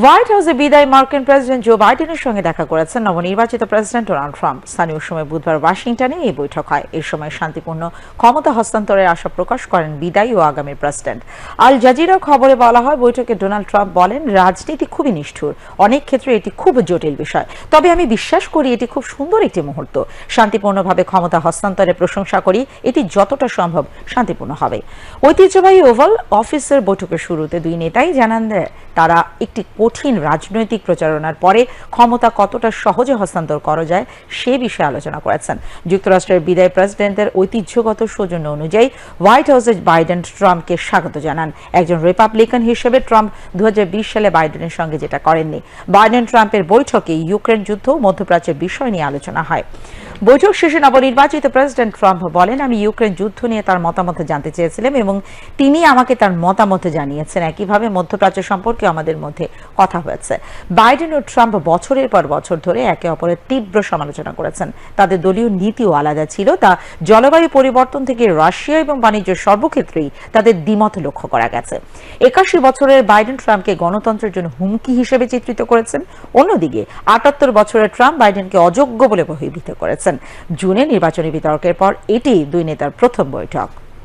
White হাউসে বিদায়ী মার্কিন প্রেসিডেন্ট জো বাইডেনের সঙ্গে দেখা করেছেন নবনির্বাচিত প্রেসিডেন্ট ডোনাল্ড ট্রাম্প। স্থানীয় সময় বুধবার ওয়াশিংটনে এই বৈঠক হয়। এই সময় শান্তিপূর্ণ ক্ষমতা হস্তান্তরের আশা প্রকাশ করেন বিদায়ী ও আগামী প্রেসিডেন্ট। আল জাজিরার খবরে বলা হয়, বৈঠকে ডোনাল্ড ট্রাম্প বলেন, রাজনীতি খুবই নিষ্ঠুর, অনেক ক্ষেত্রে এটি খুব জটিল বিষয়, তবে আমি বিশ্বাস করি এটি খুব সুন্দর একটি মুহূর্ত। শান্তিপূর্ণভাবে ক্ষমতা হস্তান্তরের প্রশংসা করি, এটি যতটা সম্ভব শান্তিপূর্ণ হবে। ঐতিহ্যবাহী ওভাল অফিসের বৈঠকের শুরুতে দুই নেতাই জানান দেয় তারা একটি কঠিন রাজনৈতিক প্রচারণার পরে ক্ষমতা কতটা সহজে হস্তান্তর করা যায় সে বিষয়ে আলোচনা করেছেন। যুক্তরাষ্ট্রের বিদায়ী প্রেসিডেন্টের ঐতিহ্যগত সৌজন্য অনুযায়ী হোয়াইট হাউসে বাইডেন ট্রাম্পকে স্বাগত জানান। একজন রিপাবলিকান হিসেবে ট্রাম্প 2020 সালে বাইডেনের সঙ্গে যেটা করেননি। বাইডেন ট্রাম্পের বৈঠকে ইউক্রেন যুদ্ধ ও মধ্যপ্রাচ্যের বিষয় নিয়ে আলোচনা হয়। বৈঠক শেষে নবনির্বাচিত প্রেসিডেন্ট ট্রাম্প বলেন, আমি ইউক্রেন যুদ্ধ নিয়ে তার মতামত জানতে চেয়েছিলাম এবং তিনি আমাকে তার মতামত জানিয়েছেন। একইভাবে মধ্যপ্রাচ্য সম্পর্কে আমাদের মধ্যে কথা হয়েছে। বাইডেন ও ট্রাম্প বছরের পর বছর ধরে একে অপরের তীব্র সমালোচনা করেছেন। তাদের দলীয় নীতিও আলাদা ছিল, তা জলবায়ু পরিবর্তন থেকে রাশিয়া এবং বাণিজ্য সর্বক্ষেত্রেই তাদের দ্বিমত লক্ষ্য করা গেছে। 81 বছরের বাইডেন ট্রাম্পকে গণতন্ত্রের জন্য হুমকি হিসেবে চিত্রিত করেছেন। অন্যদিকে 78 বছরের ট্রাম্প বাইডেনকে অযোগ্য বলে অভিহিত করেছেন। জুনে নির্বাচনী বিতর্কের পর এটি দুই নেতার প্রথম বৈঠক।